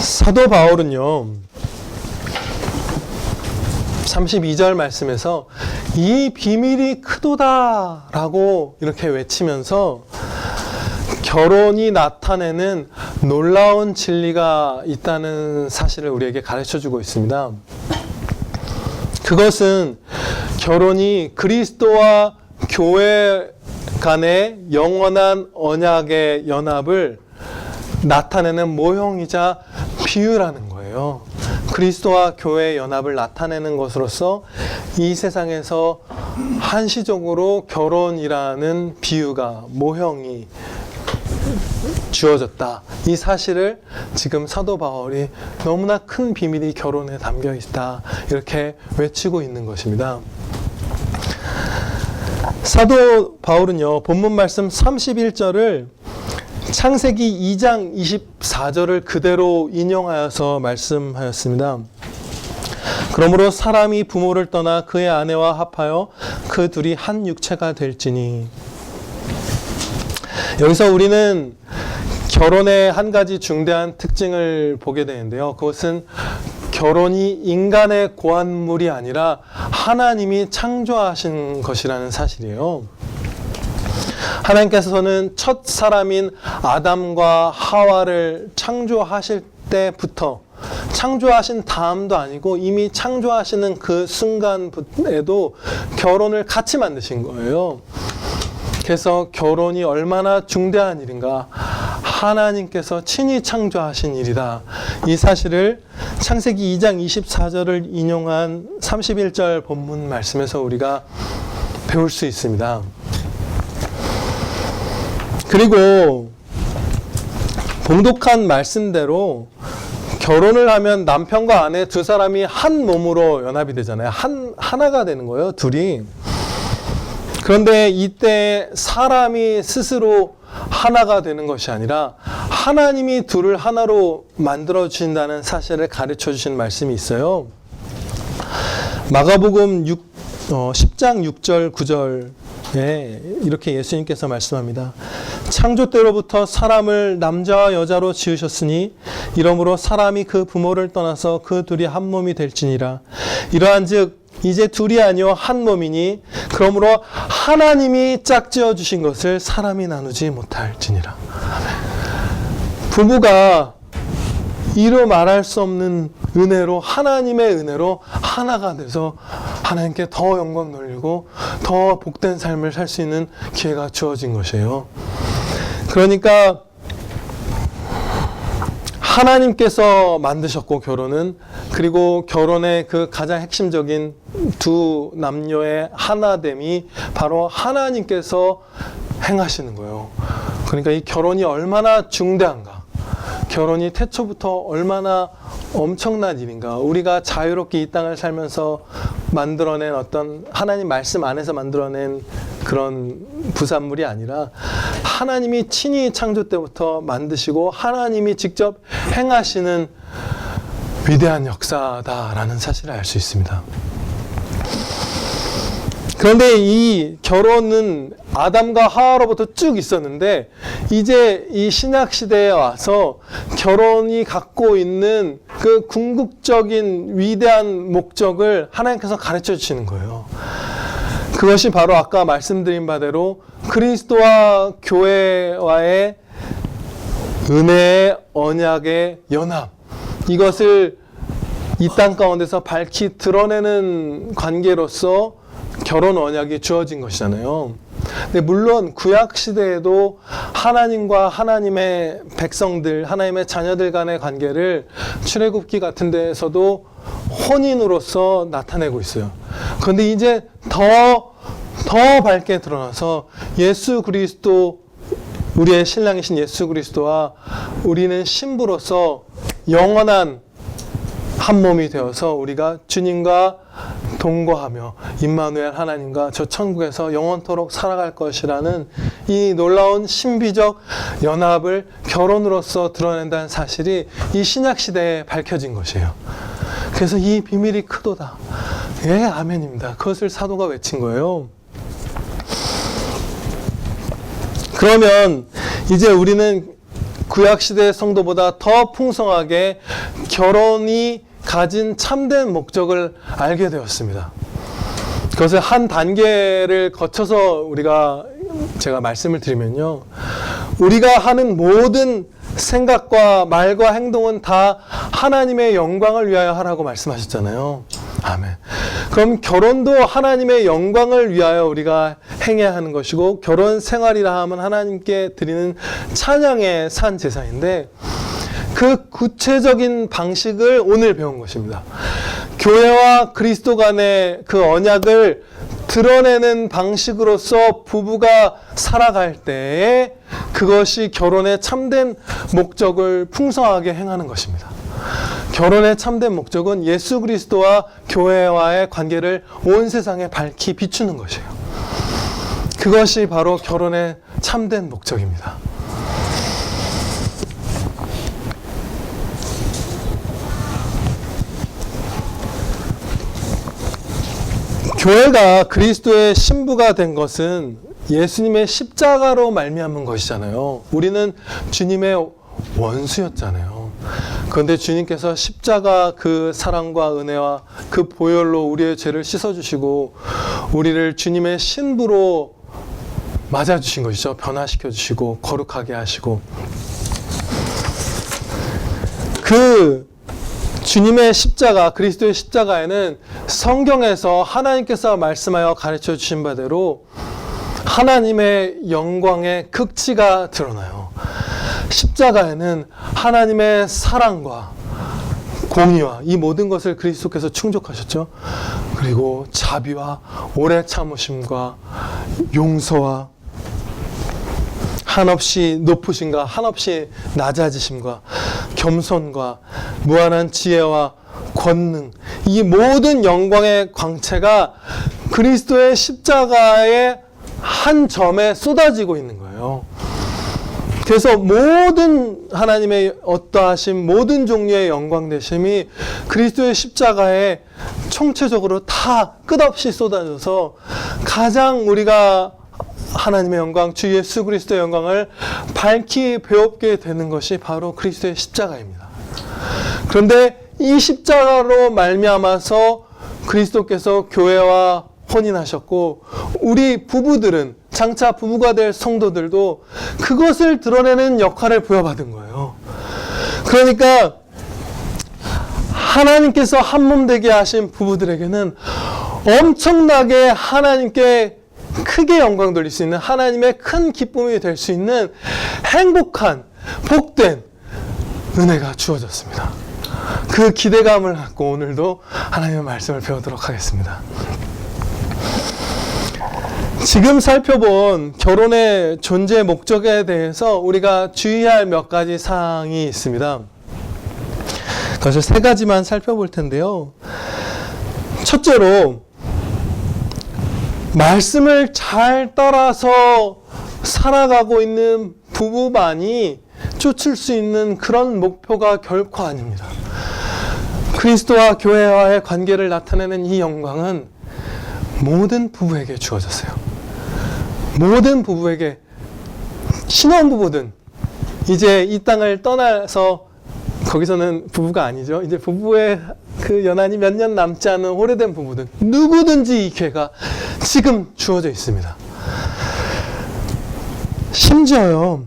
사도 바울은요, 32절 말씀에서 이 비밀이 크도다 라고 이렇게 외치면서 결혼이 나타내는 놀라운 진리가 있다는 사실을 우리에게 가르쳐주고 있습니다. 그것은 결혼이 그리스도와 교회 간의 영원한 언약의 연합을 나타내는 모형이자 비유라는 거예요. 그리스도와 교회의 연합을 나타내는 것으로서 이 세상에서 한시적으로 결혼이라는 비유가, 모형이 주어졌다. 이 사실을 지금 사도 바울이 너무나 큰 비밀이 결혼에 담겨 있다, 이렇게 외치고 있는 것입니다. 사도 바울은요, 본문 말씀 31절을 창세기 2장 24절을 그대로 인용하여서 말씀하였습니다. 그러므로 사람이 부모를 떠나 그의 아내와 합하여 그 둘이 한 육체가 될지니. 여기서 우리는 결혼의 한 가지 중대한 특징을 보게 되는데요. 그것은 결혼이 인간의 고안물이 아니라 하나님이 창조하신 것이라는 사실이에요. 하나님께서는 첫 사람인 아담과 하와를 창조하실 때부터, 창조하신 다음도 아니고 이미 창조하시는 그 순간에도 결혼을 같이 만드신 거예요. 그래서 결혼이 얼마나 중대한 일인가, 하나님께서 친히 창조하신 일이다, 이 사실을 창세기 2장 24절을 인용한 31절 본문 말씀에서 우리가 배울 수 있습니다. 그리고 봉독한 말씀대로 결혼을 하면 남편과 아내 두 사람이 한 몸으로 연합이 되잖아요. 하나가 되는 거예요, 둘이. 그런데 이때 사람이 스스로 하나가 되는 것이 아니라 하나님이 둘을 하나로 만들어 주신다는 사실을 가르쳐 주신 말씀이 있어요. 마가복음 10장 6절 9절에 이렇게 예수님께서 말씀합니다. 창조 때로부터 사람을 남자와 여자로 지으셨으니 이러므로 사람이 그 부모를 떠나서 그 둘이 한 몸이 될지니라. 이러한즉 이제 둘이 아니요 한 몸이니 그러므로 하나님이 짝지어 주신 것을 사람이 나누지 못할지니라. 부부가 이루 말할 수 없는 은혜로, 하나님의 은혜로 하나가 돼서 하나님께 더 영광 돌리고 더 복된 삶을 살 수 있는 기회가 주어진 것이에요. 그러니까 하나님께서 만드셨고 결혼은, 그리고 결혼의 그 가장 핵심적인 두 남녀의 하나됨이 바로 하나님께서 행하시는 거예요. 그러니까 이 결혼이 얼마나 중대한가, 결혼이 태초부터 얼마나 엄청난 일인가, 우리가 자유롭게 이 땅을 살면서 만들어낸 어떤 하나님 말씀 안에서 만들어낸 그런 부산물이 아니라 하나님이 친히 창조 때부터 만드시고 하나님이 직접 행하시는 위대한 역사다라는 사실을 알 수 있습니다. 그런데 이 결혼은 아담과 하와로부터 쭉 있었는데 이제 이 신약 시대에 와서 결혼이 갖고 있는 그 궁극적인 위대한 목적을 하나님께서 가르쳐 주시는 거예요. 그것이 바로 아까 말씀드린 바대로 그리스도와 교회와의 은혜의 언약의 연합, 이것을 이 땅 가운데서 밝히 드러내는 관계로서 결혼 언약이 주어진 것이잖아요. 근데 물론 구약 시대에도 하나님과 하나님의 백성들, 하나님의 자녀들 간의 관계를 출애굽기 같은 데에서도 혼인으로서 나타내고 있어요. 그런데 이제 더 밝게 드러나서 예수 그리스도, 우리의 신랑이신 예수 그리스도와 우리는 신부로서 영원한 한 몸이 되어서 우리가 주님과 동거하며 임마누엘 하나님과 저 천국에서 영원토록 살아갈 것이라는 이 놀라운 신비적 연합을 결혼으로서 드러낸다는 사실이 이 신약 시대에 밝혀진 것이에요. 그래서 이 비밀이 크도다. 예, 아멘입니다. 그것을 사도가 외친 거예요. 그러면 이제 우리는 구약시대의 성도보다 더 풍성하게 결혼이 가진 참된 목적을 알게 되었습니다. 그것을 한 단계를 거쳐서 제가 말씀을 드리면요. 우리가 하는 모든 생각과 말과 행동은 다 하나님의 영광을 위하여 하라고 말씀하셨잖아요. 아멘. 그럼 결혼도 하나님의 영광을 위하여 우리가 행해야 하는 것이고, 결혼 생활이라 하면 하나님께 드리는 찬양의 산 제사인데, 그 구체적인 방식을 오늘 배운 것입니다. 교회와 그리스도 간의 그 언약을 드러내는 방식으로서 부부가 살아갈 때에 그것이 결혼의 참된 목적을 풍성하게 행하는 것입니다. 결혼의 참된 목적은 예수 그리스도와 교회와의 관계를 온 세상에 밝히 비추는 것이에요. 그것이 바로 결혼의 참된 목적입니다. 교회가 그리스도의 신부가 된 것은 예수님의 십자가로 말미암은 것이잖아요. 우리는 주님의 원수였잖아요. 그런데 주님께서 십자가 그 사랑과 은혜와 그 보혈로 우리의 죄를 씻어주시고 우리를 주님의 신부로 맞아주신 것이죠. 변화시켜주시고 거룩하게 하시고, 그 주님의 십자가, 그리스도의 십자가에는 성경에서 하나님께서 말씀하여 가르쳐 주신 바대로 하나님의 영광의 극치가 드러나요. 십자가에는 하나님의 사랑과 공의와 이 모든 것을 그리스도께서 충족하셨죠. 그리고 자비와 오래 참으심과 용서와 한없이 높으심과 한없이 낮아지심과 겸손과 무한한 지혜와 권능, 이 모든 영광의 광채가 그리스도의 십자가의 한 점에 쏟아지고 있는 거예요. 그래서 모든 하나님의 어떠하심, 모든 종류의 영광되심이 그리스도의 십자가에 총체적으로 다 끝없이 쏟아져서 가장 우리가 하나님의 영광, 주 예수 그리스도의 영광을 밝히 배웁게 되는 것이 바로 그리스도의 십자가입니다. 그런데 이 십자가로 말미암아서 그리스도께서 교회와 혼인하셨고, 우리 부부들은, 장차 부부가 될 성도들도 그것을 드러내는 역할을 부여받은 거예요. 그러니까 하나님께서 한 몸 되게 하신 부부들에게는 엄청나게 하나님께 크게 영광 돌릴 수 있는, 하나님의 큰 기쁨이 될 수 있는 행복한, 복된 은혜가 주어졌습니다. 그 기대감을 갖고 오늘도 하나님의 말씀을 배우도록 하겠습니다. 지금 살펴본 결혼의 존재 목적에 대해서 우리가 주의할 몇 가지 사항이 있습니다. 그것을 세 가지만 살펴볼 텐데요. 첫째로, 말씀을 잘 따라서 살아가고 있는 부부만이 쫓을 수 있는 그런 목표가 결코 아닙니다. 그리스도와 교회와의 관계를 나타내는 이 영광은 모든 부부에게 주어졌어요. 모든 부부에게, 신혼부부든 이제 이 땅을 떠나서, 거기서는 부부가 아니죠. 이제 부부의 그 연한이 몇 년 남지 않은 오래된 부부든 누구든지 이 기회가 지금 주어져 있습니다. 심지어요,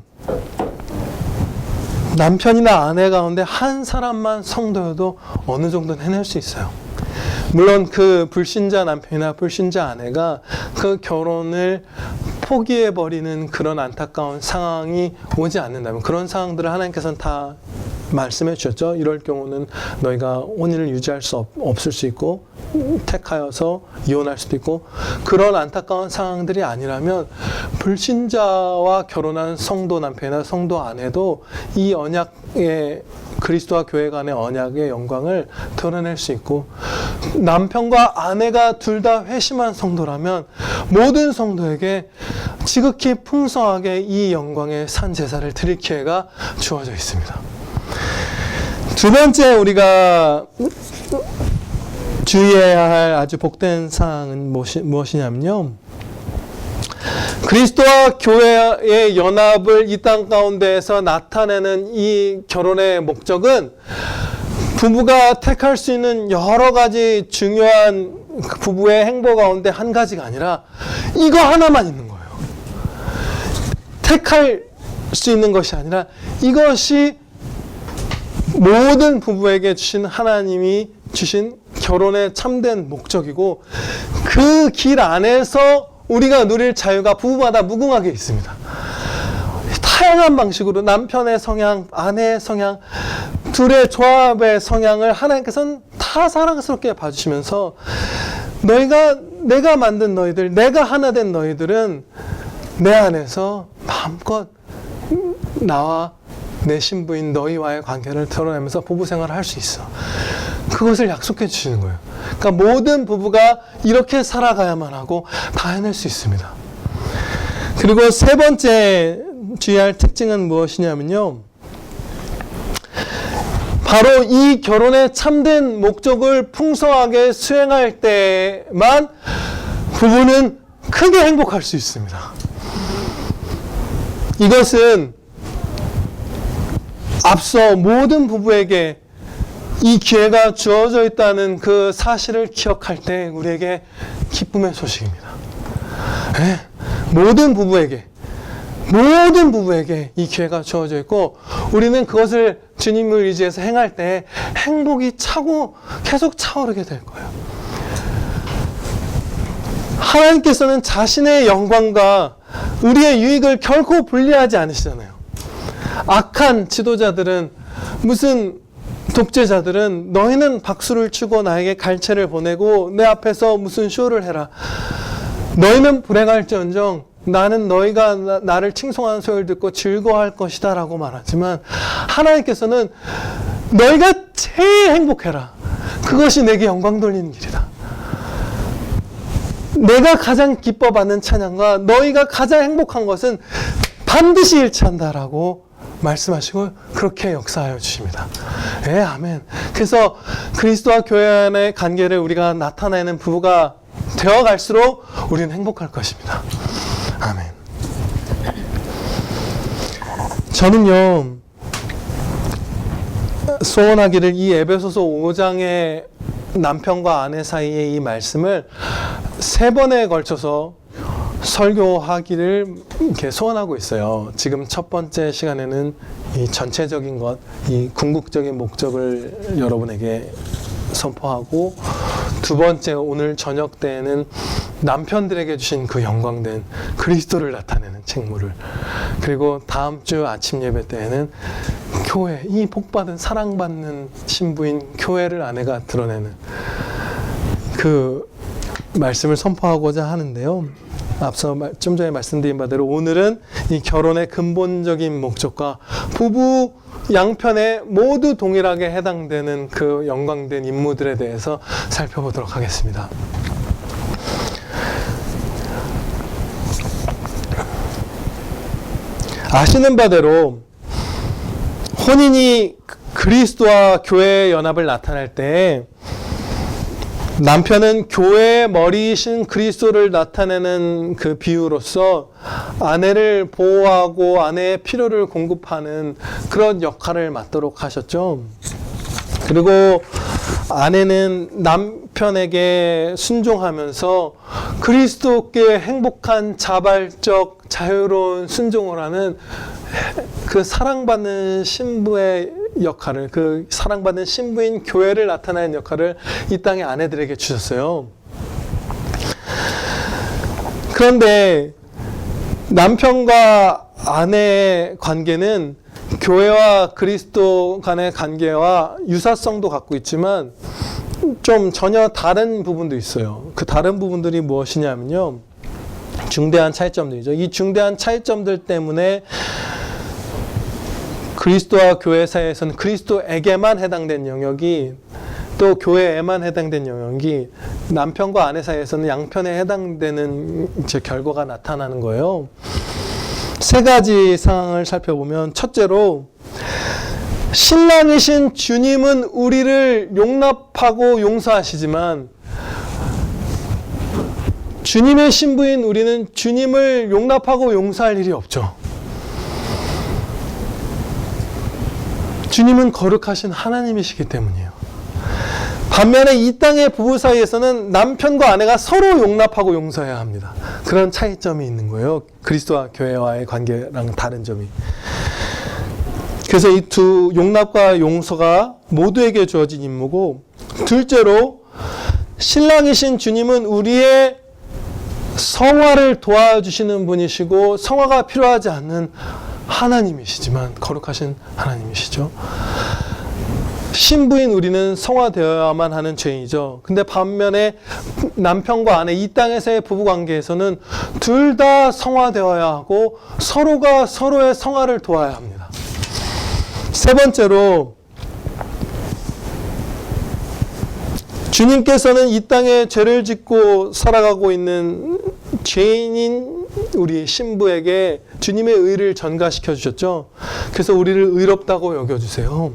남편이나 아내 가운데 한 사람만 성도여도 어느 정도는 해낼 수 있어요. 물론 그 불신자 남편이나 불신자 아내가 그 결혼을 포기해버리는 그런 안타까운 상황이 오지 않는다면, 그런 상황들을 하나님께서는 다 말씀해 주셨죠. 이럴 경우는 너희가 혼인을 유지할 수 없을 수 있고, 택하여서 이혼할 수도 있고, 그런 안타까운 상황들이 아니라면 불신자와 결혼한 성도 남편이나 성도 아내도 이 언약의, 그리스도와 교회 간의 언약의 영광을 드러낼 수 있고, 남편과 아내가 둘 다 회심한 성도라면 모든 성도에게 지극히 풍성하게 이 영광의 산 제사를 드릴 기회가 주어져 있습니다. 두 번째 우리가 주의해야 할 아주 복된 사항은 무엇이냐면요, 그리스도와 교회의 연합을 이 땅 가운데에서 나타내는 이 결혼의 목적은 부부가 택할 수 있는 여러 가지 중요한 부부의 행보 가운데 한 가지가 아니라 이거 하나만 있는 거예요. 택할 수 있는 것이 아니라 이것이 모든 부부에게 주신 하나님이 주신 결혼의 참된 목적이고 그 길 안에서 우리가 누릴 자유가 부부마다 무궁하게 있습니다. 다양한 방식으로 남편의 성향, 아내의 성향, 둘의 조합의 성향을 하나님께서는 다 사랑스럽게 봐주시면서 내가 만든 너희들, 내가 하나 된 너희들은 내 안에서 마음껏 나와 내 신부인 너희와의 관계를 드러내면서 부부 생활을 할 수 있어. 그것을 약속해 주시는 거예요. 그러니까 모든 부부가 이렇게 살아가야만 하고 다 해낼 수 있습니다. 그리고 세 번째 주의할 특징은 무엇이냐면요. 바로 이 결혼의 참된 목적을 풍성하게 수행할 때만 부부는 크게 행복할 수 있습니다. 이것은 앞서 모든 부부에게 이 기회가 주어져 있다는 그 사실을 기억할 때 우리에게 기쁨의 소식입니다. 네? 모든 부부에게 이 기회가 주어져 있고 우리는 그것을 주님을 의지해서 행할 때 행복이 계속 차오르게 될 거예요. 하나님께서는 자신의 영광과 우리의 유익을 결코 분리하지 않으시잖아요. 악한 지도자들은 독재자들은 너희는 박수를 치고 나에게 갈채를 보내고 내 앞에서 무슨 쇼를 해라. 너희는 불행할지언정 나는 너희가 나를 칭송하는 소리를 듣고 즐거워할 것이다 라고 말하지만 하나님께서는 너희가 제일 행복해라. 그것이 내게 영광 돌리는 길이다. 내가 가장 기뻐받는 찬양과 너희가 가장 행복한 것은 반드시 일치한다라고 말씀하시고 그렇게 역사하여 주십니다. 네, 아멘. 그래서 그리스도와 교회 안의 관계를 우리가 나타내는 부부가 되어갈수록 우리는 행복할 것입니다. 아멘. 저는요, 소원하기를 이 에베소서 5장의 남편과 아내 사이의 이 말씀을 3번에 걸쳐서 설교하기를 이렇게 소원하고 있어요. 지금 첫 번째 시간에는 이 전체적인 것, 이 궁극적인 목적을 여러분에게 선포하고, 두 번째 오늘 저녁 때에는 남편들에게 주신 그 영광된 그리스도를 나타내는 책무를, 그리고 다음 주 아침 예배 때에는 교회, 이 복받은 사랑받는 신부인 교회를 아내가 드러내는 그 말씀을 선포하고자 하는데요. 앞서 좀 전에 말씀드린 바대로 오늘은 이 결혼의 근본적인 목적과 부부 양편에 모두 동일하게 해당되는 그 영광된 임무들에 대해서 살펴보도록 하겠습니다. 아시는 바대로 혼인이 그리스도와 교회의 연합을 나타낼 때 남편은 교회의 머리이신 그리스도를 나타내는 그 비유로서 아내를 보호하고 아내의 필요를 공급하는 그런 역할을 맡도록 하셨죠. 그리고 아내는 남편에게 순종하면서 그리스도께 행복한 자발적 자유로운 순종을 하는 그 사랑받는 신부의 역할을, 그 사랑받는 신부인 교회를 나타내는 역할을 이 땅의 아내들에게 주셨어요. 그런데 남편과 아내의 관계는 교회와 그리스도 간의 관계와 유사성도 갖고 있지만 좀 전혀 다른 부분도 있어요. 그 다른 부분들이 무엇이냐면요, 중대한 차이점들이죠. 이 중대한 차이점들 때문에 그리스도와 교회 사이에서는 그리스도에게만 해당된 영역이, 또 교회에만 해당된 영역이 남편과 아내 사이에서는 양편에 해당되는 결과가 나타나는 거예요. 3가지 상황을 살펴보면, 첫째로 신랑이신 주님은 우리를 용납하고 용서하시지만 주님의 신부인 우리는 주님을 용납하고 용서할 일이 없죠. 주님은 거룩하신 하나님이시기 때문이에요. 반면에 이 땅의 부부 사이에서는 남편과 아내가 서로 용납하고 용서해야 합니다. 그런 차이점이 있는 거예요. 그리스도와 교회와의 관계랑 다른 점이. 그래서 이 두 용납과 용서가 모두에게 주어진 임무고, 둘째로 신랑이신 주님은 우리의 성화를 도와주시는 분이시고 성화가 필요하지 않는 하나님이시지만 거룩하신 하나님이시죠. 신부인 우리는 성화되어야만 하는 죄인이죠. 근데 반면에 남편과 아내 이 땅에서의 부부관계에서는 둘 다 성화되어야 하고 서로가 서로의 성화를 도와야 합니다. 세 번째로 주님께서는 이 땅에 죄를 짓고 살아가고 있는 죄인인 우리 신부에게 주님의 의를 전가시켜 주셨죠. 그래서 우리를 의롭다고 여겨주세요.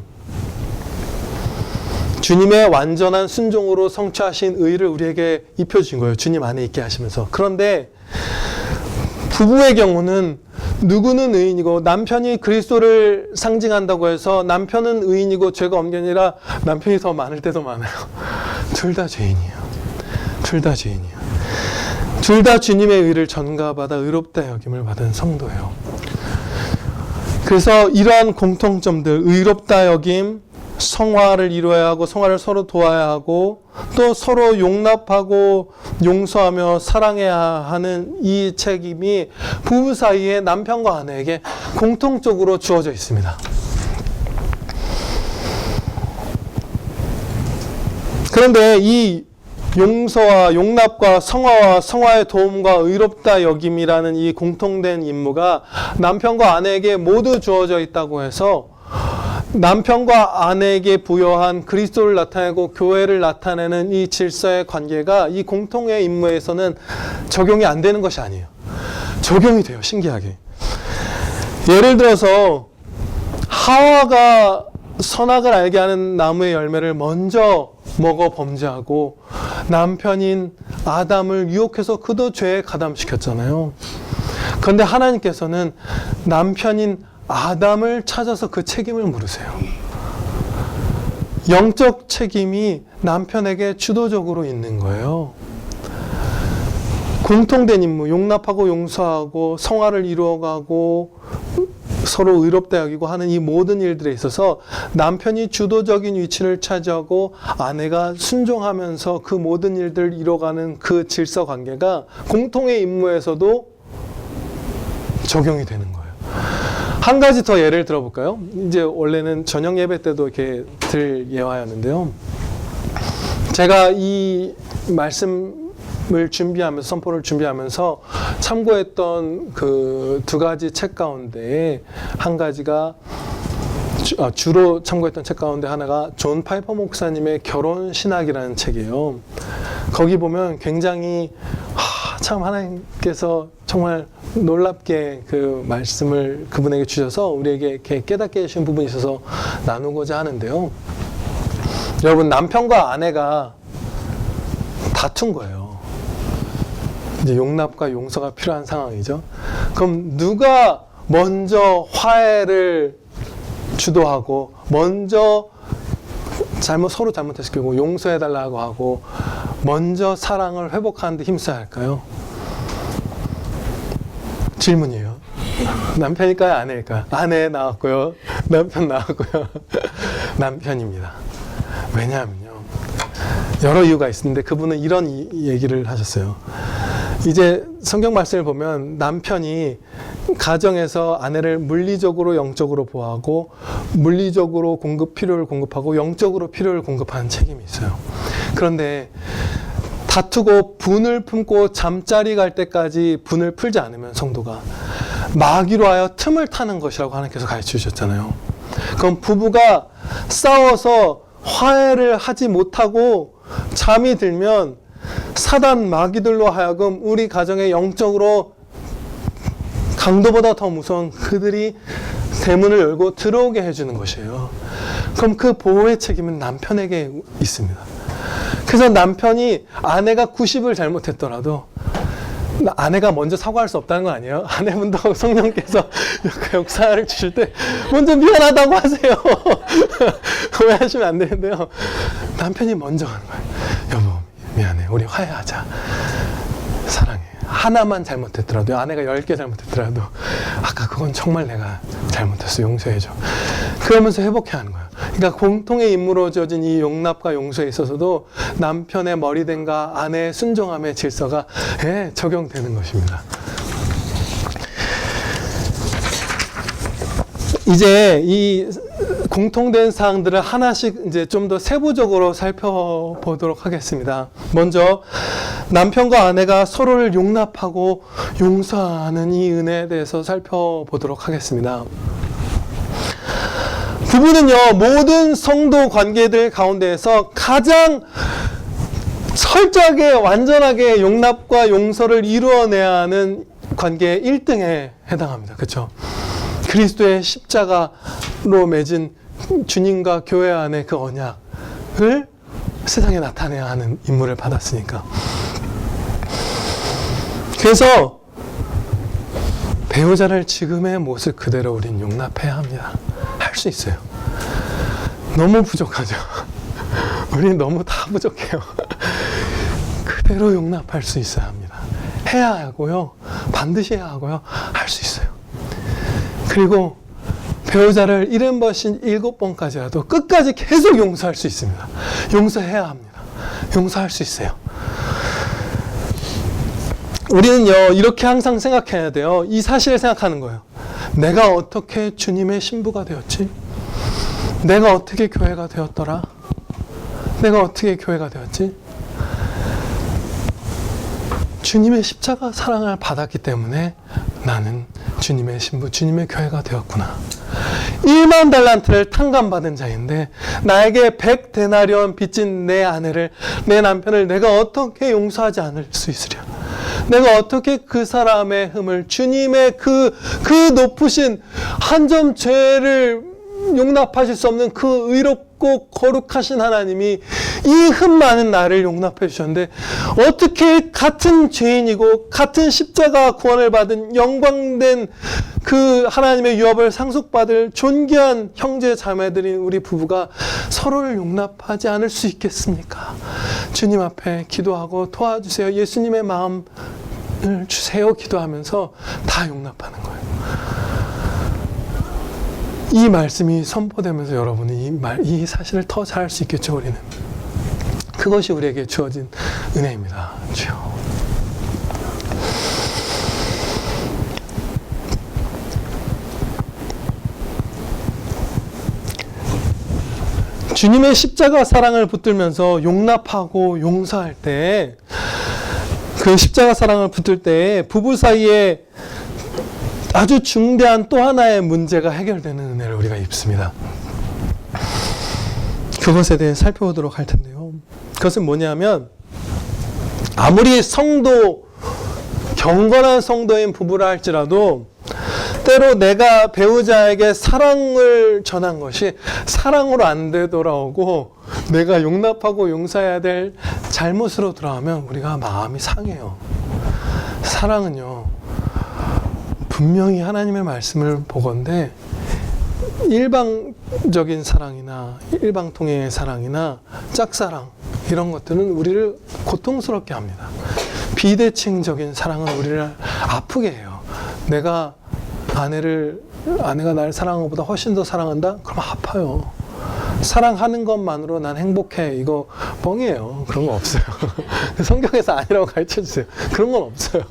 주님의 완전한 순종으로 성취하신 의를 우리에게 입혀주신 거예요. 주님 안에 있게 하시면서. 그런데 부부의 경우는 누구는 의인이고 남편이 그리스도를 상징한다고 해서 남편은 의인이고 죄가 없는 게 아니라 남편이 더 많을 때도 많아요. 둘 다 죄인이에요. 둘 다 죄인이에요. 둘 다 주님의 의를 전가받아 의롭다 여김을 받은 성도예요. 그래서 이러한 공통점들, 의롭다 여김, 성화를 이루어야 하고 성화를 서로 도와야 하고 또 서로 용납하고 용서하며 사랑해야 하는 이 책임이 부부 사이에 남편과 아내에게 공통적으로 주어져 있습니다. 그런데 이 용서와 용납과 성화와 성화의 도움과 의롭다 여김이라는 이 공통된 임무가 남편과 아내에게 모두 주어져 있다고 해서 남편과 아내에게 부여한 그리스도를 나타내고 교회를 나타내는 이 질서의 관계가 이 공통의 임무에서는 적용이 안 되는 것이 아니에요. 적용이 돼요. 신기하게. 예를 들어서 하와가 선악을 알게 하는 나무의 열매를 먼저 먹어 범죄하고 남편인 아담을 유혹해서 그도 죄에 가담시켰잖아요. 그런데 하나님께서는 남편인 아담을 찾아서 그 책임을 물으세요. 영적 책임이 남편에게 주도적으로 있는 거예요. 공통된 임무, 용납하고 용서하고 성화를 이루어가고 서로 의롭다 여기고 하는 이 모든 일들에 있어서 남편이 주도적인 위치를 차지하고 아내가 순종하면서 그 모든 일들을 이뤄가는 그 질서 관계가 공통의 임무에서도 적용이 되는 거예요. 한 가지 더 예를 들어볼까요? 이제 원래는 저녁 예배 때도 이렇게 들 예화였는데요. 제가 이 말씀을 준비하면서, 선포를 준비하면서 참고했던 그 두 가지 책 가운데 한 가지가 주로 참고했던 책 가운데 하나가 존 파이퍼 목사님의 결혼 신학이라는 책이에요. 거기 보면 굉장히 참 하나님께서 정말 놀랍게 그 말씀을 그분에게 주셔서 우리에게 이렇게 깨닫게 해주신 부분이 있어서 나누고자 하는데요. 여러분, 남편과 아내가 다툰 거예요. 이제 용납과 용서가 필요한 상황이죠. 그럼 누가 먼저 화해를 주도하고 먼저 서로 잘못했을 경우 용서해달라고 하고 먼저 사랑을 회복하는 데 힘써야 할까요? 질문이에요. 남편일까요? 아내일까요? 아내 나왔고요. 남편 나왔고요. 남편입니다. 왜냐하면요. 여러 이유가 있는데 그분은 이런 얘기를 하셨어요. 이제 성경 말씀을 보면 남편이 가정에서 아내를 물리적으로 영적으로 보호하고 물리적으로 필요를 공급하고 영적으로 필요를 공급하는 책임이 있어요. 그런데 다투고 분을 품고 잠자리 갈 때까지 분을 풀지 않으면 성도가 마귀로 하여 틈을 타는 것이라고 하나님께서 가르쳐 주셨잖아요. 그럼 부부가 싸워서 화해를 하지 못하고 잠이 들면 사단 마귀들로 하여금 우리 가정에 영적으로 강도보다 더 무서운 그들이 대문을 열고 들어오게 해주는 것이에요. 그럼 그 보호의 책임은 남편에게 있습니다. 그래서 남편이 아내가 90을 잘못했더라도 아내가 먼저 사과할 수 없다는 건 아니에요. 아내분도 성령께서 역사를 주실 때 먼저 미안하다고 하세요. 오해하시면 안 되는데요. 남편이 먼저 하는 거예요. 여보, 미안해. 우리 화해하자. 사랑해. 하나만 잘못했더라도, 아내가 10개 잘못했더라도, 아까 그건 정말 내가 잘못했어. 용서해줘. 그러면서 회복해 하는 거예요. 그러니까 공통의 임무로 지어진 이 용납과 용서에 있어서도 남편의 머리됨과 아내의 순종함의 질서가 적용되는 것입니다. 이제 이 공통된 사항들을 하나씩 이제 좀 더 세부적으로 살펴보도록 하겠습니다. 먼저 남편과 아내가 서로를 용납하고 용서하는 이 은혜에 대해서 살펴보도록 하겠습니다. 부부는요, 모든 성도 관계들 가운데에서 가장 철저하게 완전하게 용납과 용서를 이루어내야 하는 관계의 1등에 해당합니다. 그렇죠? 그리스도의 십자가로 맺은 주님과 교회 안의 그 언약을 세상에 나타내야 하는 임무를 받았으니까. 그래서 배우자를 지금의 모습 그대로 우린 용납해야 합니다. 할 수 있어요. 너무 부족하죠. 우린 너무 다 부족해요. 그대로 용납할 수 있어야 합니다. 해야 하고요. 반드시 해야 하고요. 할 수 있어요. 그리고 배우자를 70번씩 7번까지라도 끝까지 계속 용서할 수 있습니다. 용서해야 합니다. 용서할 수 있어요. 우리는요, 이렇게 항상 생각해야 돼요. 이 사실을 생각하는 거예요. 내가 어떻게 주님의 신부가 되었지? 내가 어떻게 교회가 되었더라? 내가 어떻게 교회가 되었지? 주님의 십자가 사랑을 받았기 때문에 나는 주님의 신부, 주님의 교회가 되었구나. 1만 달란트를 탕감받은 자인데 나에게 100데나리온 빚진 내 아내를, 내 남편을 내가 어떻게 용서하지 않을 수 있으랴? 내가 어떻게 그 사람의 흠을, 주님의 그 높으신 한 점 죄를 용납하실 수 없는 그 의롭고 거룩하신 하나님이 이 흠 많은 나를 용납해 주셨는데 어떻게 같은 죄인이고 같은 십자가 구원을 받은 영광된 그 하나님의 유업을 상속받을 존귀한 형제 자매들인 우리 부부가 서로를 용납하지 않을 수 있겠습니까? 주님 앞에 기도하고 도와주세요. 예수님의 마음을 주세요. 기도하면서 다 용납하는 거예요. 이 말씀이 선포되면서 여러분이 이 사실을 더 잘 할 수 있겠죠, 우리는. 그것이 우리에게 주어진 은혜입니다. 주여. 주님의 십자가 사랑을 붙들면서 용납하고 용서할 때, 그 십자가 사랑을 붙들 때 부부 사이에 아주 중대한 또 하나의 문제가 해결되는 은혜를 우리가 입습니다. 그것에 대해 살펴보도록 할 텐데요. 그것은 뭐냐면, 아무리 경건한 성도인 부부라 할지라도 때로 내가 배우자에게 사랑을 전한 것이 사랑으로 안 되돌아오고 내가 용납하고 용서해야 될 잘못으로 돌아오면 우리가 마음이 상해요. 사랑은요, 분명히 하나님의 말씀을 보건대 일방적인 사랑이나 일방통행의 사랑이나 짝사랑 이런 것들은 우리를 고통스럽게 합니다. 비대칭적인 사랑은 우리를 아프게 해요. 내가 아내가 나를 사랑하는 것보다 훨씬 더 사랑한다? 그럼 아파요. 사랑하는 것만으로 난 행복해. 이거 뻥이에요. 그런 거 없어요. 성경에서 아니라고 가르쳐 주세요. 그런 건 없어요.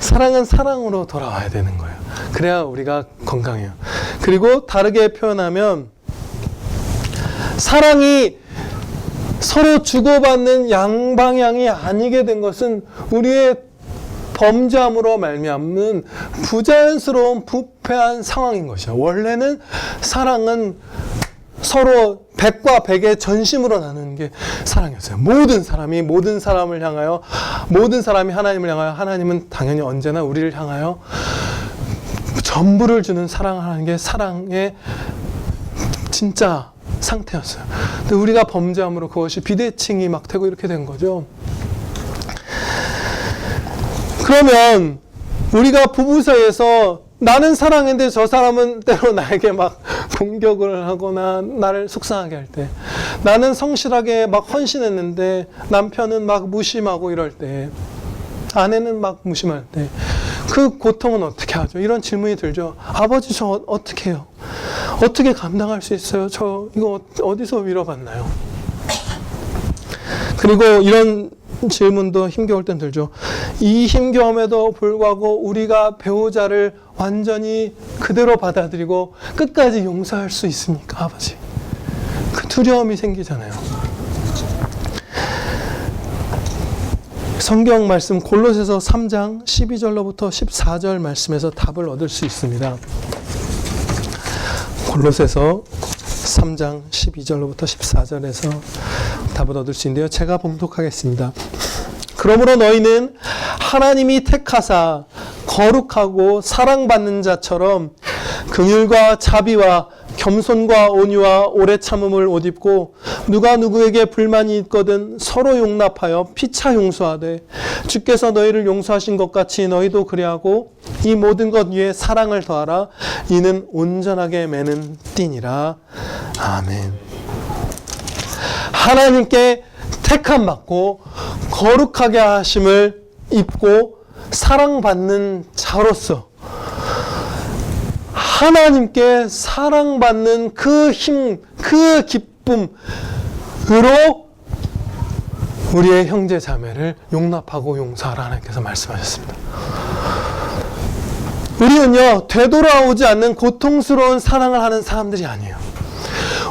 사랑은 사랑으로 돌아와야 되는 거예요. 그래야 우리가 건강해요. 그리고 다르게 표현하면 사랑이 서로 주고받는 양방향이 아니게 된 것은 우리의 범죄함으로 말미암는 부자연스러운 부패한 상황인 것이죠. 원래는 사랑은 서로 100과 100의 전심으로 나누는 게 사랑이었어요. 모든 사람이 모든 사람을 향하여, 모든 사람이 하나님을 향하여, 하나님은 당연히 언제나 우리를 향하여 전부를 주는 사랑을 하는 게 사랑의 진짜 상태였어요. 근데 우리가 범죄함으로 그것이 비대칭이 막 되고 이렇게 된 거죠. 그러면 우리가 부부 사이에서 나는 사랑했는데 저 사람은 때로 나에게 막 공격을 하거나 나를 속상하게 할 때, 나는 성실하게 막 헌신했는데 남편은 막 무심하고 이럴 때, 아내는 막 무심할 때, 그 고통은 어떻게 하죠? 이런 질문이 들죠. 아버지, 저 어떻게 해요? 어떻게 감당할 수 있어요? 저 이거 어디서 위로받나요? 그리고 이런 질문도 힘겨울 땐 들죠. 이 힘겨움에도 불구하고 우리가 배우자를 완전히 그대로 받아들이고 끝까지 용서할 수 있습니까, 아버지? 그 두려움이 생기잖아요. 성경 말씀 골로새서 3장 12절로부터 14절 말씀에서 답을 얻을 수 있습니다. 골로새서 3장 12절로부터 14절에서 답을 얻을 수 있는데요. 제가 봉독하겠습니다. 그러므로 너희는 하나님이 택하사 거룩하고 사랑받는 자처럼 긍휼과 자비와 겸손과 온유와 오래 참음을 옷 입고 누가 누구에게 불만이 있거든 서로 용납하여 피차 용서하되 주께서 너희를 용서하신 것 같이 너희도 그리하고 이 모든 것 위에 사랑을 더하라. 이는 온전하게 매는 띠니라. 아멘. 하나님께 택함 받고 거룩하게 하심을 입고 사랑받는 자로서 하나님께 사랑받는 그 힘, 그 기쁨으로 우리의 형제 자매를 용납하고 용서하라 하나님께서 말씀하셨습니다. 우리는요, 되돌아오지 않는 고통스러운 사랑을 하는 사람들이 아니에요.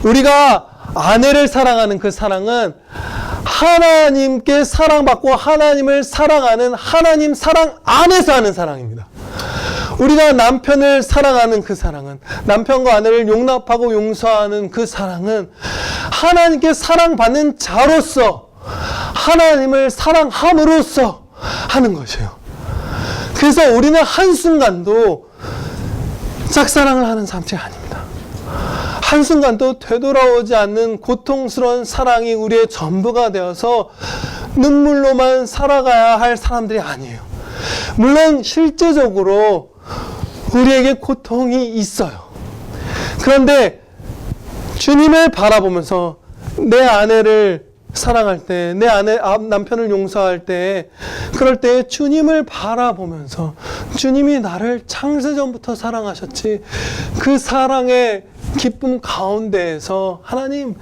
우리가 아내를 사랑하는 그 사랑은 하나님께 사랑받고 하나님을 사랑하는 하나님 사랑 안에서 하는 사랑입니다. 우리가 남편을 사랑하는 그 사랑은, 남편과 아내를 용납하고 용서하는 그 사랑은 하나님께 사랑받는 자로서 하나님을 사랑함으로써 하는 것이에요. 그래서 우리는 한순간도 짝사랑을 하는 사람들이 아닙니다. 한순간도 되돌아오지 않는 고통스러운 사랑이 우리의 전부가 되어서 눈물로만 살아가야 할 사람들이 아니에요. 물론 실제적으로 우리에게 고통이 있어요. 그런데 주님을 바라보면서 내 아내를 사랑할 때, 내 남편을 용서할 때, 그럴 때 주님을 바라보면서 주님이 나를 창세전부터 사랑하셨지, 그 사랑의 기쁨 가운데에서 하나님,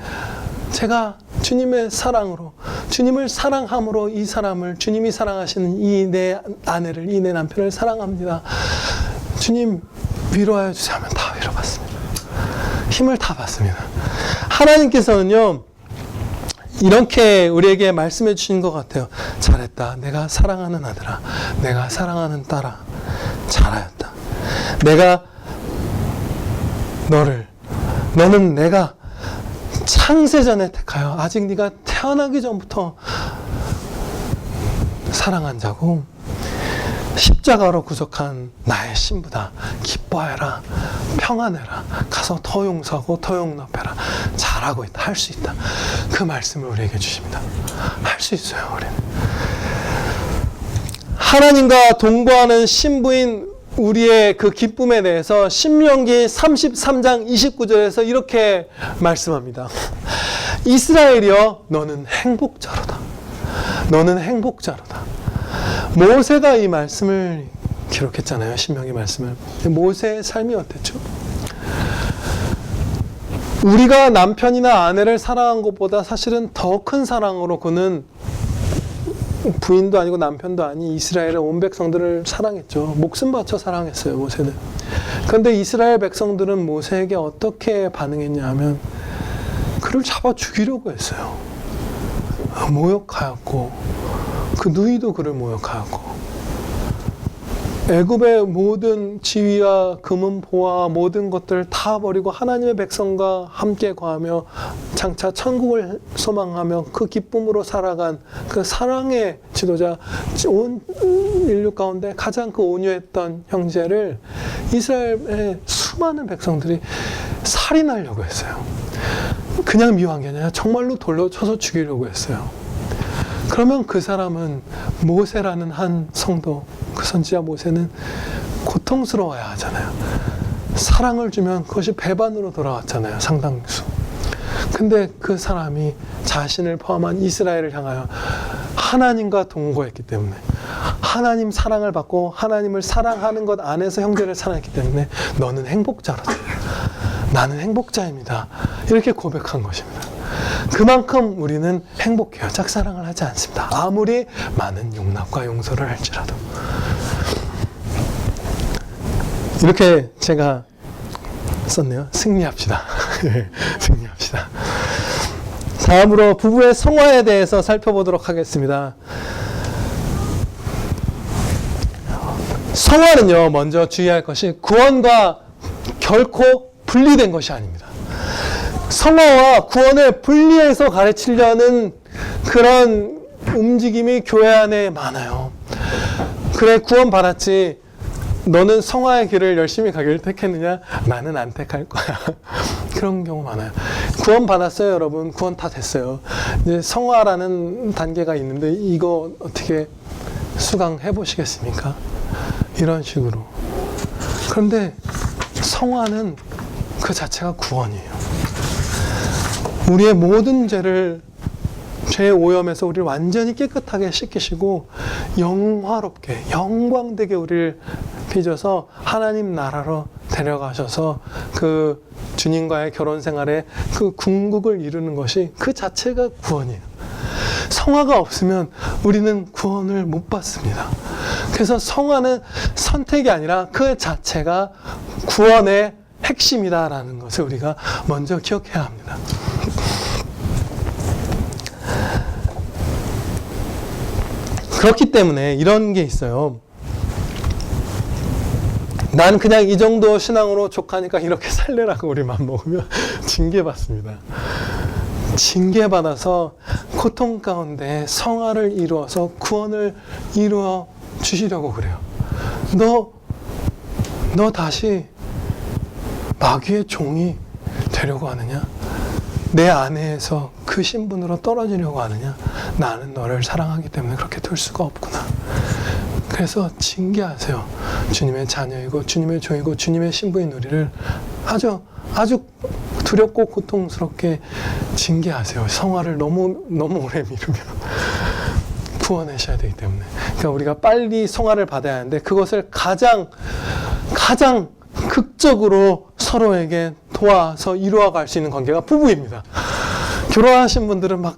제가 주님의 사랑으로, 주님을 사랑함으로 이 사람을, 주님이 사랑하시는 이 내 아내를, 이 내 남편을 사랑합니다. 주님 위로하여 주세요 하면 다 위로받습니다. 힘을 다 받습니다. 하나님께서는요, 이렇게 우리에게 말씀해 주신 것 같아요. 잘했다. 내가 사랑하는 아들아. 내가 사랑하는 딸아. 잘하였다. 내가 너는 내가 창세전에 택하여 아직 네가 태어나기 전부터 사랑한 자고 십자가로 구속한 나의 신부다. 기뻐해라. 평안해라. 가서 더 용서하고 더 용납해라. 잘하고 있다. 할 수 있다. 그 말씀을 우리에게 주십니다. 할 수 있어요. 우리는. 하나님과 동거하는 신부인 우리의 그 기쁨에 대해서 신명기 33장 29절에서 이렇게 말씀합니다. 이스라엘이여 너는 행복자로다. 너는 행복자로다. 모세가 이 말씀을 기록했잖아요. 신명기 말씀을. 모세의 삶이 어땠죠? 우리가 남편이나 아내를 사랑한 것보다 사실은 더 큰 사랑으로 그는 부인도 아니고 남편도 아닌 이스라엘의 온 백성들을 사랑했죠. 목숨 바쳐 사랑했어요, 모세는. 그런데 이스라엘 백성들은 모세에게 어떻게 반응했냐 하면 그를 잡아 죽이려고 했어요. 모욕하였고 그 누이도 그를 모욕하였고 애굽의 모든 지위와 금은보화 모든 것들을 다 버리고 하나님의 백성과 함께 거하며 장차 천국을 소망하며 그 기쁨으로 살아간 그 사랑의 지도자, 온 인류 가운데 가장 그 온유했던 형제를 이스라엘의 수많은 백성들이 살인하려고 했어요. 그냥 미워한 게 아니라 정말로 돌로 쳐서 죽이려고 했어요. 그러면 그 사람은 모세라는 한 성도, 그 선지자 모세는 고통스러워야 하잖아요. 사랑을 주면 그것이 배반으로 돌아왔잖아요. 상당수. 근데 그 사람이 자신을 포함한 이스라엘을 향하여 하나님과 동거했기 때문에, 하나님 사랑을 받고 하나님을 사랑하는 것 안에서 형제를 사랑했기 때문에 너는 행복자로다. 나는 행복자입니다. 이렇게 고백한 것입니다. 그만큼 우리는 행복해요. 짝사랑을 하지 않습니다. 아무리 많은 용납과 용서를 할지라도. 이렇게 제가 썼네요. 승리합시다. 승리합시다. 다음으로 부부의 성화에 대해서 살펴보도록 하겠습니다. 성화는요, 먼저 주의할 것이 구원과 결코 분리된 것이 아닙니다. 성화와 구원을 분리해서 가르치려는 그런 움직임이 교회 안에 많아요. 그래, 구원 받았지, 너는 성화의 길을 열심히 가기를 택했느냐? 나는 안 택할 거야. 그런 경우 많아요. 구원 받았어요, 여러분. 구원 다 됐어요. 이제 성화라는 단계가 있는데 이거 어떻게 수강해 보시겠습니까? 이런 식으로. 그런데 성화는 그 자체가 구원이에요. 우리의 모든 죄의 오염에서 우리를 완전히 깨끗하게 씻기시고 영화롭게, 영광되게 우리를 빚어서 하나님 나라로 데려가셔서 그 주님과의 결혼 생활에 그 궁극을 이루는 것이 그 자체가 구원이에요. 성화가 없으면 우리는 구원을 못 받습니다. 그래서 성화는 선택이 아니라 그 자체가 구원의 핵심이다라는 것을 우리가 먼저 기억해야 합니다. 그렇기 때문에 이런 게 있어요. 난 그냥 이 정도 신앙으로 족하니까 이렇게 살래라고 우리 맘먹으면 징계받습니다. 징계받아서 고통 가운데 성화를 이루어서 구원을 이루어 주시려고 그래요. 너 다시 마귀의 종이 되려고 하느냐? 내 아내에서 그 신분으로 떨어지려고 하느냐? 나는 너를 사랑하기 때문에 그렇게 둘 수가 없구나. 그래서 징계하세요. 주님의 자녀이고 주님의 종이고 주님의 신부인 우리를 아주 두렵고 고통스럽게 징계하세요. 성화를 너무 오래 미루면 구원하셔야 되기 때문에. 그러니까 우리가 빨리 성화를 받아야 하는데 그것을 가장 극적으로 서로에게 도와서 이루어갈 수 있는 관계가 부부입니다. 결혼하신 분들은 막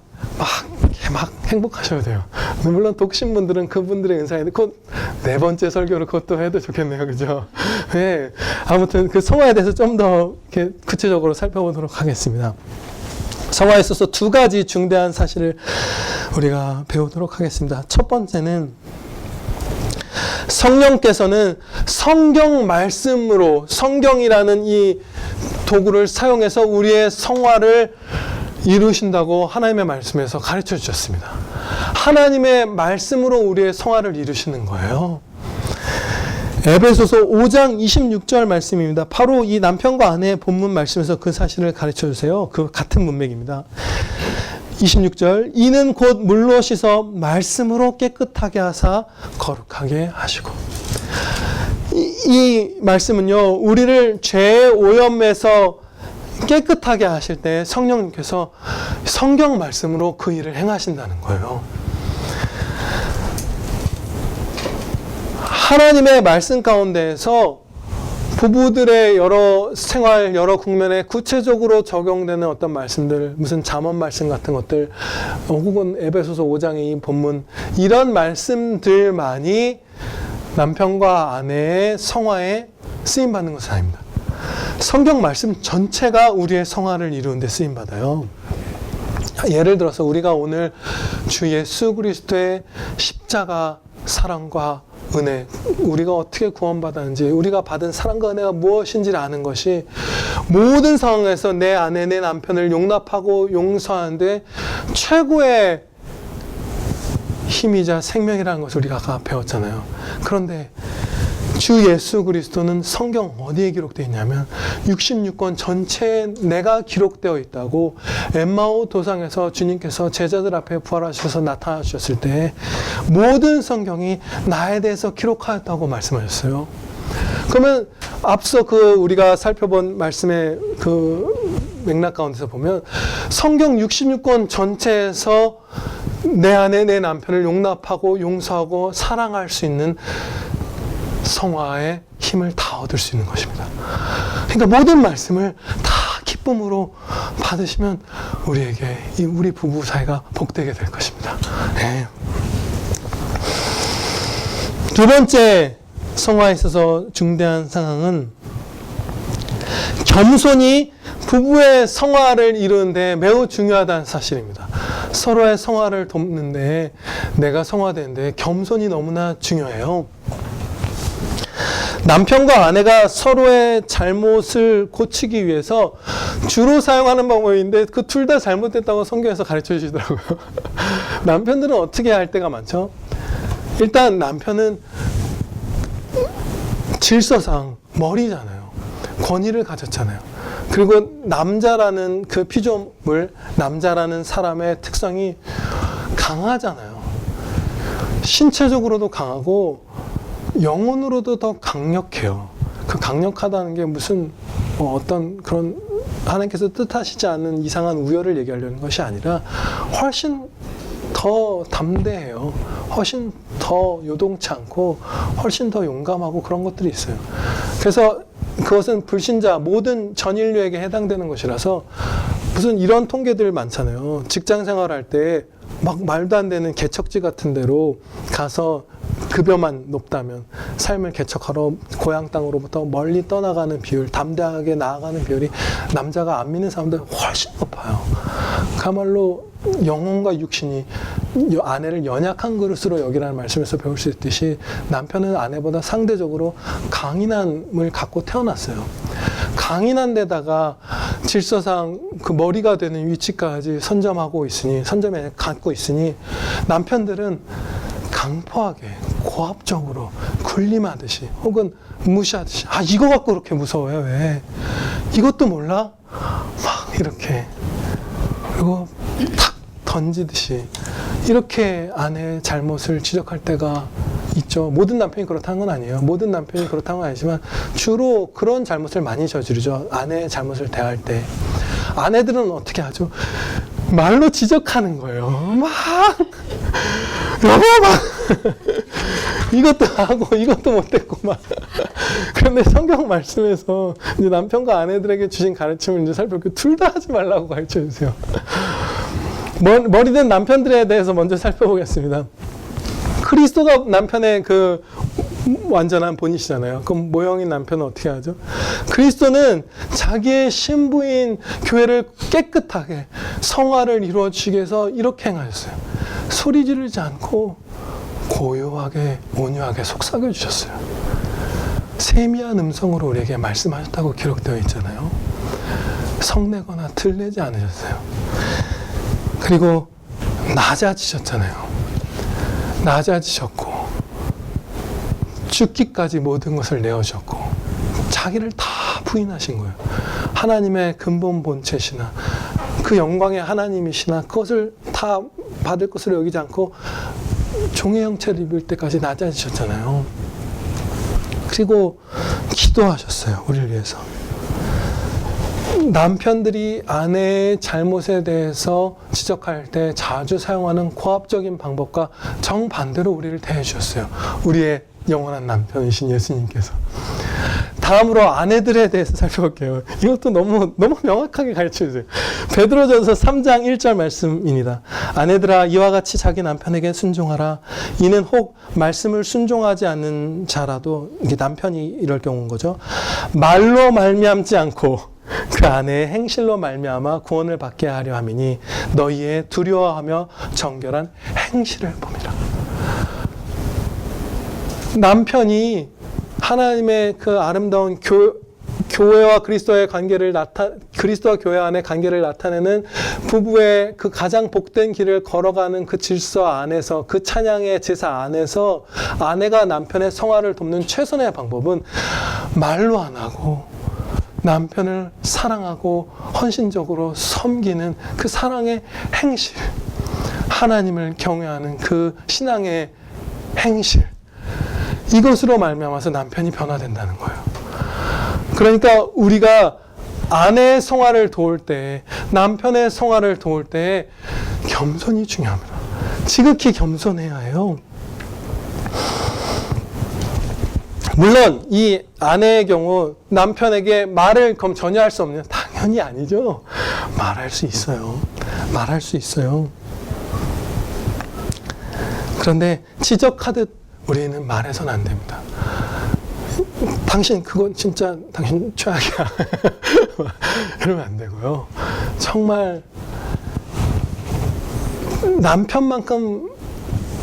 행복하셔야 돼요. 물론 독신분들은 그분들의 은사에 곧 4번째 설교를 그것도 해도 좋겠네요. 그죠? 네. 아무튼 그 성화에 대해서 좀 더 구체적으로 살펴보도록 하겠습니다. 성화에 있어서 2가지 중대한 사실을 우리가 배우도록 하겠습니다. 첫 번째는 성령께서는 성경 말씀으로, 성경이라는 이 도구를 사용해서 우리의 성화를 이루신다고 하나님의 말씀에서 가르쳐 주셨습니다. 하나님의 말씀으로 우리의 성화를 이루시는 거예요. 에베소서 5장 26절 말씀입니다. 바로 이 남편과 아내의 본문 말씀에서 그 사실을 가르쳐 주세요. 그 같은 문맥입니다. 26절, 이는 곧 물로 씻어 말씀으로 깨끗하게 하사 거룩하게 하시고. 이 말씀은요, 우리를 죄의 오염에서 깨끗하게 하실 때 성령님께서 성경 말씀으로 그 일을 행하신다는 거예요. 하나님의 말씀 가운데에서 부부들의 여러 생활, 여러 국면에 구체적으로 적용되는 어떤 말씀들, 무슨 잠언 말씀 같은 것들, 혹은 에베소서 5장의 이 본문, 이런 말씀들만이 남편과 아내의 성화에 쓰임받는 것은 아닙니다. 성경 말씀 전체가 우리의 성화를 이루는 데 쓰임받아요. 예를 들어서 우리가 오늘 주 예수 그리스도의 십자가 사랑과 은혜, 우리가 어떻게 구원받았는지, 우리가 받은 사랑과 은혜가 무엇인지를 아는 것이 모든 상황에서 내 아내, 내 남편을 용납하고 용서하는데 최고의 힘이자 생명이라는 것을 우리가 아까 배웠잖아요. 그런데 주 예수 그리스도는 성경 어디에 기록되어 있냐면 66권 전체에 내가 기록되어 있다고 엠마오 도상에서 주님께서 제자들 앞에 부활하셔서 나타나셨을 때 모든 성경이 나에 대해서 기록하였다고 말씀하셨어요. 그러면 앞서 우리가 살펴본 말씀의 맥락 가운데서 보면 성경 66권 전체에서 내 안에 내 남편을 용납하고 용서하고 사랑할 수 있는 성화의 힘을 다 얻을 수 있는 것입니다. 그러니까 모든 말씀을 다 기쁨으로 받으시면 우리에게 우리 부부 사이가 복되게 될 것입니다. 네. 두 번째 성화에 있어서 중대한 상황은 겸손이 부부의 성화를 이루는데 매우 중요하다는 사실입니다. 서로의 성화를 돕는데 내가 성화되는데 겸손이 너무나 중요해요. 남편과 아내가 서로의 잘못을 고치기 위해서 주로 사용하는 방법인데 그 둘 다 잘못됐다고 성경에서 가르쳐 주시더라고요. 남편들은 어떻게 할 때가 많죠? 일단 남편은 질서상 머리잖아요. 권위를 가졌잖아요. 그리고 남자라는 그 피조물, 남자라는 사람의 특성이 강하잖아요. 신체적으로도 강하고 영혼으로도 더 강력해요. 그 강력하다는 게 무슨 어떤 그런 하나님께서 뜻하시지 않는 이상한 우열을 얘기하려는 것이 아니라 훨씬 더 담대해요. 훨씬 더 요동치 않고 훨씬 더 용감하고 그런 것들이 있어요. 그래서 그것은 불신자 모든 전 인류에게 해당되는 것이라서 무슨 이런 통계들 많잖아요. 직장 생활할 때 막 말도 안 되는 개척지 같은 데로 가서 급여만 높다면 삶을 개척하러 고향 땅으로부터 멀리 떠나가는 비율, 담대하게 나아가는 비율이 남자가 안 믿는 사람들 훨씬 높아요. 그야말로 영혼과 육신이 아내를 연약한 그릇으로 여기라는 말씀에서 배울 수 있듯이 남편은 아내보다 상대적으로 강인함을 갖고 태어났어요. 강인한 데다가 질서상 그 머리가 되는 위치까지 선점에 갖고 있으니 남편들은 강포하게 고압적으로 군림하듯이 혹은 무시하듯이 이거 갖고 그렇게 무서워요 왜? 이것도 몰라? 막 이렇게 그리고 탁 던지듯이 이렇게 아내의 잘못을 지적할 때가 있죠. 모든 남편이 그렇다는 건 아니에요. 모든 남편이 그렇다는 건 아니지만 주로 그런 잘못을 많이 저지르죠. 아내의 잘못을 대할 때. 아내들은 어떻게 하죠? 말로 지적하는 거예요. 여보 이것도 하고 이것도 못했고 그런데 성경 말씀에서 이제 남편과 아내들에게 주신 가르침을 이제 살펴볼게요. 둘 다 하지 말라고 가르쳐 주세요. 머리된 남편들에 대해서 먼저 살펴보겠습니다. 그리스도가 남편의 그 완전한 본이시잖아요. 그럼 모형인 남편은 어떻게 하죠? 그리스도는 자기의 신부인 교회를 깨끗하게 성화를 이루어 주시기 위해서 이렇게 행하셨어요. 소리 지르지 않고 고요하게 온유하게 속삭여 주셨어요. 세미한 음성으로 우리에게 말씀하셨다고 기록되어 있잖아요. 성내거나 들내지 않으셨어요. 그리고 낮아지셨잖아요. 낮아지셨고 죽기까지 모든 것을 내어주셨고 자기를 다 부인하신 거예요. 하나님의 근본 본체시나 그 영광의 하나님이시나 그것을 다 받을 것으로 여기지 않고 종의 형체를 입을 때까지 낮아지셨잖아요. 그리고 기도하셨어요. 우리를 위해서. 남편들이 아내의 잘못에 대해서 지적할 때 자주 사용하는 고압적인 방법과 정반대로 우리를 대해 주셨어요. 우리의 영원한 남편이신 예수님께서. 다음으로 아내들에 대해서 살펴볼게요. 이것도 너무 명확하게 가르쳐 주세요. 베드로전서 3장 1절 말씀입니다. 아내들아 이와 같이 자기 남편에게 순종하라. 이는 혹 말씀을 순종하지 않는 자라도 이게 남편이 이럴 경우인 거죠. 말로 말미암지 않고 그 아내의 행실로 말미암아 구원을 받게 하려 함이니 너희의 두려워하며 정결한 행실을 봅니다. 남편이 하나님의 그 아름다운 교회와 그리스도와 교회 안의 관계를 나타내는 부부의 그 가장 복된 길을 걸어가는 그 질서 안에서, 그 찬양의 제사 안에서 아내가 남편의 성화를 돕는 최선의 방법은 말로 안 하고 남편을 사랑하고 헌신적으로 섬기는 그 사랑의 행실, 하나님을 경외하는 그 신앙의 행실, 이것으로 말미암아서 남편이 변화된다는 거예요. 그러니까 우리가 아내의 성화를 도울 때, 남편의 성화를 도울 때 겸손이 중요합니다. 지극히 겸손해야 해요. 물론 이 아내의 경우 남편에게 말을 그럼 전혀 할 수 없냐? 당연히 아니죠. 말할 수 있어요. 말할 수 있어요. 그런데 지적하듯 우리는 말해서는 안 됩니다. 당신 그건 진짜 당신 최악이야. 이러면 안 되고요. 정말 남편만큼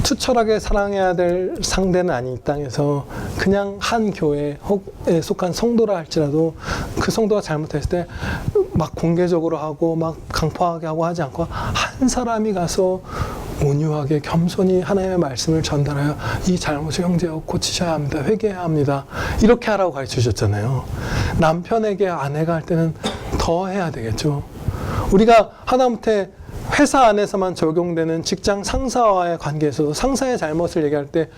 투철하게 사랑해야 될 상대는 아닌 이 땅에서 그냥 한 교회에 속한 성도라 할지라도 그 성도가 잘못했을 때 막 공개적으로 하고 막 강포하게 하고 하지 않고 한 사람이 가서 온유하게 겸손히 하나님의 말씀을 전달하여 이 잘못을 형제여 고치셔야 합니다. 회개해야 합니다. 이렇게 하라고 가르쳐 주셨잖아요. 남편에게 아내가 할 때는 더 해야 되겠죠. 우리가 하다못해 회사 안에서만 적용되는 직장 상사와의 관계에서도 상사의 잘못을 얘기할 때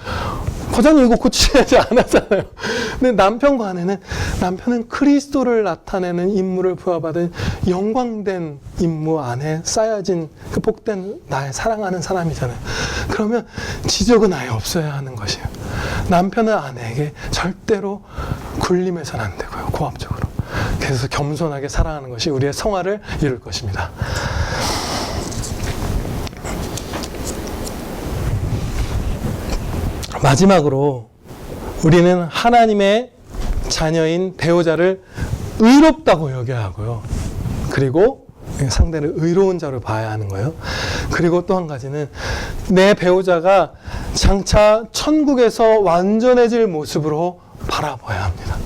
과장님 이거 고치셔야지 안 하잖아요. 근데 남편과 아내는, 남편은 그리스도를 나타내는 임무를 부여받은 영광된 임무 안에 쌓여진 그 복된 나의 사랑하는 사람이잖아요. 그러면 지적은 아예 없어야 하는 것이에요. 남편은 아내에게 절대로 굴림해서는 안 되고요. 고압적으로. 그래서 겸손하게 살아가는 것이 우리의 성화를 이룰 것입니다. 마지막으로 우리는 하나님의 자녀인 배우자를 의롭다고 여겨야 하고요. 그리고 상대를 의로운 자로 봐야 하는 거예요. 그리고 또 한 가지는 내 배우자가 장차 천국에서 완전해질 모습으로 바라봐야 합니다.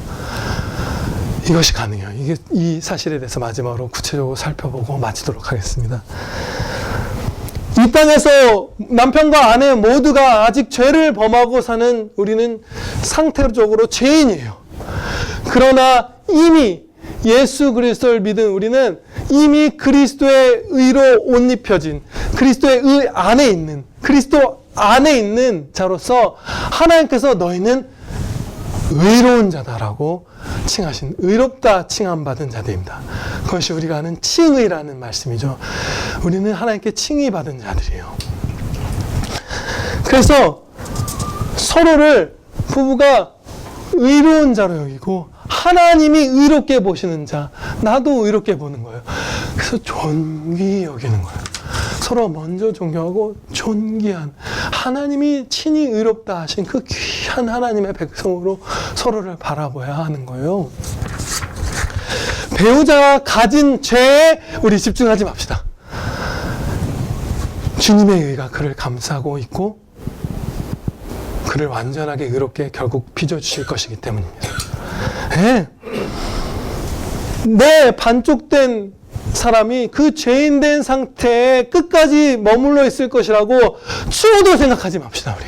이것이 가능해요. 이 사실에 대해서 마지막으로 구체적으로 살펴보고 마치도록 하겠습니다. 이 땅에서 남편과 아내 모두가 아직 죄를 범하고 사는 우리는 상태적으로 죄인이에요. 그러나 이미 예수 그리스도를 믿은 우리는 이미 그리스도의 의로 옷 입혀진, 그리스도의 의 안에 있는, 그리스도 안에 있는 자로서 하나님께서 너희는 의로운 자다라고 칭하신, 의롭다 칭함받은 자들입니다. 그것이 우리가 아는 칭의라는 말씀이죠. 우리는 하나님께 칭의받은 자들이에요. 그래서 서로를 부부가 의로운 자로 여기고 하나님이 의롭게 보시는 자, 나도 의롭게 보는 거예요. 그래서 존귀히 여기는 거예요. 서로 먼저 존경하고 존귀한, 하나님이 친히 의롭다 하신 그 귀한 하나님의 백성으로 서로를 바라봐야 하는 거예요. 배우자가 가진 죄에 우리 집중하지 맙시다. 주님의 의가 그를 감싸고 있고 그를 완전하게 의롭게 결국 빚어주실 것이기 때문입니다. 네. 내 반쪽된 사람이 그 죄인된 상태에 끝까지 머물러 있을 것이라고 추호도 생각하지 맙시다. 우리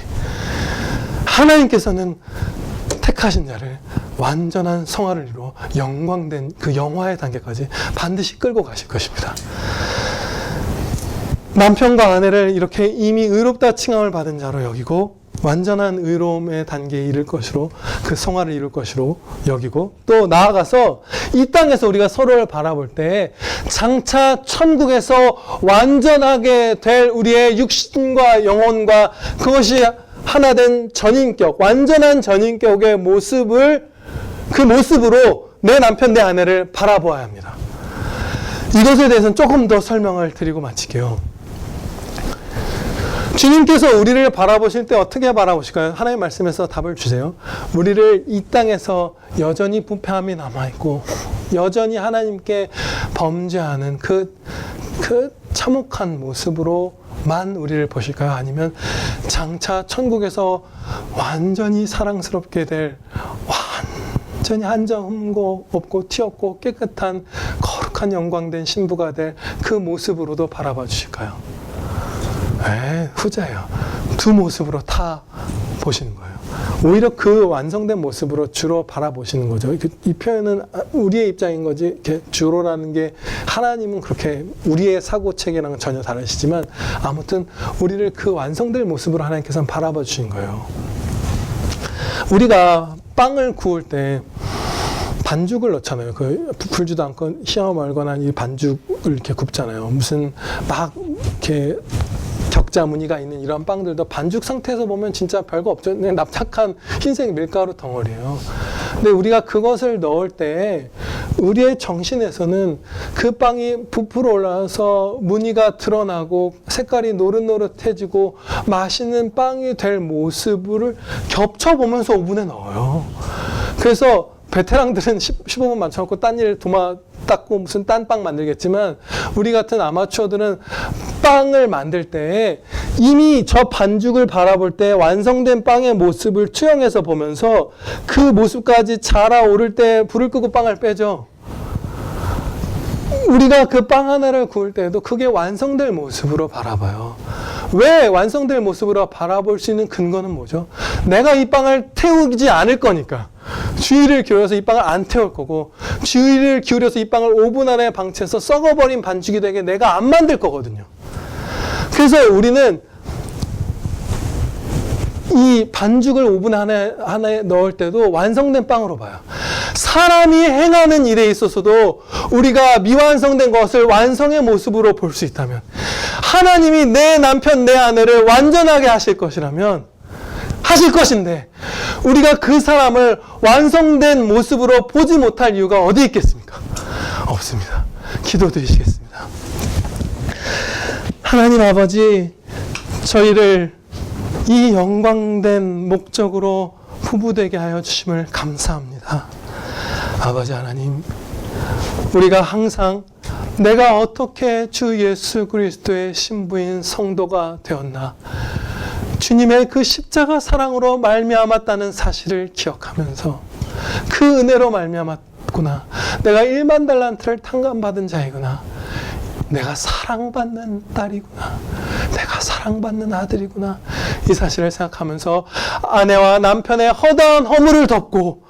하나님께서는 택하신 자를 완전한 성화를 이루어 영광된 그 영화의 단계까지 반드시 끌고 가실 것입니다. 남편과 아내를 이렇게 이미 의롭다 칭함을 받은 자로 여기고 완전한 의로움의 단계에 이를 것으로, 그 성화를 이룰 것으로 여기고, 또 나아가서 이 땅에서 우리가 서로를 바라볼 때 장차 천국에서 완전하게 될 우리의 육신과 영혼과 그것이 하나 된 전인격, 완전한 전인격의 모습을, 그 모습으로 내 남편, 내 아내를 바라보아야 합니다. 이것에 대해서는 조금 더 설명을 드리고 마칠게요. 주님께서 우리를 바라보실 때 어떻게 바라보실까요? 하나님의 말씀에서 답을 주세요. 우리를 이 땅에서 여전히 부패함이 남아있고 여전히 하나님께 범죄하는 그 참혹한 모습으로만 우리를 보실까요? 아니면 장차 천국에서 완전히 사랑스럽게 될 완전히 한 점 흠고 없고 티 없고 깨끗한 거룩한 영광된 신부가 될 그 모습으로도 바라봐 주실까요? 네, 후자예요. 두 모습으로 다 보시는 거예요. 오히려 그 완성된 모습으로 주로 바라보시는 거죠. 이 표현은 우리의 입장인 거지, 이렇게 주로라는 게 하나님은 그렇게 우리의 사고 체계랑은 전혀 다르시지만 아무튼 우리를 그 완성될 모습으로 하나님께서는 바라봐 주신 거예요. 우리가 빵을 구울 때 반죽을 넣잖아요. 부풀지도 않고 휘어 말거나 이 반죽을 이렇게 굽잖아요. 무슨 막 이렇게 격자 무늬가 있는 이런 빵들도 반죽 상태에서 보면 진짜 별거 없죠. 그냥 납작한 흰색 밀가루 덩어리예요. 근데 우리가 그것을 넣을 때 우리의 정신에서는 그 빵이 부풀어 올라서 무늬가 드러나고 색깔이 노릇노릇해지고 맛있는 빵이 될 모습을 겹쳐보면서 오븐에 넣어요. 그래서 베테랑들은 15분 맞춰놓고 딴 일 도마 닦고 무슨 딴 빵 만들겠지만 우리 같은 아마추어들은 빵을 만들 때 이미 저 반죽을 바라볼 때 완성된 빵의 모습을 투영해서 보면서 그 모습까지 자라오를 때 불을 끄고 빵을 빼죠. 우리가 그 빵 하나를 구울 때에도 그게 완성될 모습으로 바라봐요. 왜 완성될 모습으로 바라볼 수 있는 근거는 뭐죠? 내가 이 빵을 태우지 않을 거니까. 주의를 기울여서 이 빵을 안 태울 거고, 주의를 기울여서 이 빵을 오븐 안에 방치해서 썩어버린 반죽이 되게 내가 안 만들 거거든요. 그래서 우리는 이 반죽을 오븐 안에 넣을 때도 완성된 빵으로 봐요. 사람이 행하는 일에 있어서도 우리가 미완성된 것을 완성의 모습으로 볼 수 있다면, 하나님이 내 남편, 내 아내를 완전하게 하실 것이라면 하실 것인데 우리가 그 사람을 완성된 모습으로 보지 못할 이유가 어디 있겠습니까? 없습니다. 기도드리시겠습니다. 하나님 아버지, 저희를 이 영광된 목적으로 부부되게 하여 주심을 감사합니다. 아버지 하나님, 우리가 항상 내가 어떻게 주 예수 그리스도의 신부인 성도가 되었나, 주님의 그 십자가 사랑으로 말미암았다는 사실을 기억하면서 그 은혜로 말미암았구나, 내가 1만 달란트를 탕감받은 자이구나, 내가 사랑받는 딸이구나, 내가 사랑받는 아들이구나, 이 사실을 생각하면서 아내와 남편의 허다한 허물을 덮고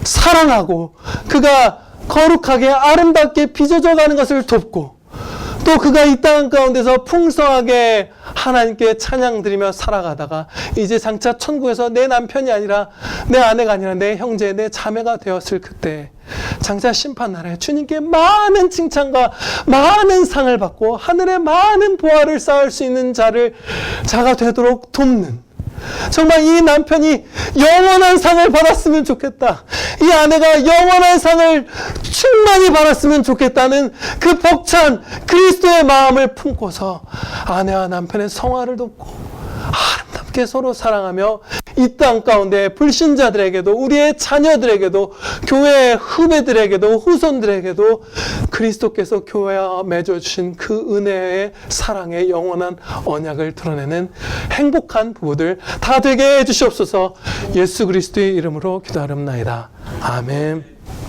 사랑하고 그가 거룩하게 아름답게 빚어져가는 것을 돕고, 또 그가 이 땅 가운데서 풍성하게 하나님께 찬양 드리며 살아가다가 이제 장차 천국에서 내 남편이 아니라 내 아내가 아니라 내 형제, 내 자매가 되었을 그때 장차 심판날에 주님께 많은 칭찬과 많은 상을 받고 하늘에 많은 보화를 쌓을 수 있는 자가 되도록 돕는, 정말 이 남편이 영원한 상을 받았으면 좋겠다, 이 아내가 영원한 상을 충만히 받았으면 좋겠다는 그 벅찬 그리스도의 마음을 품고서 아내와 남편의 성화를 돕고 아름답게 서로 사랑하며 이 땅 가운데 불신자들에게도, 우리의 자녀들에게도, 교회 후배들에게도, 후손들에게도 그리스도께서 교회와 맺어주신 그 은혜의 사랑의 영원한 언약을 드러내는 행복한 부부들 다 되게 해주시옵소서. 예수 그리스도의 이름으로 기도하옵나이다. 아멘.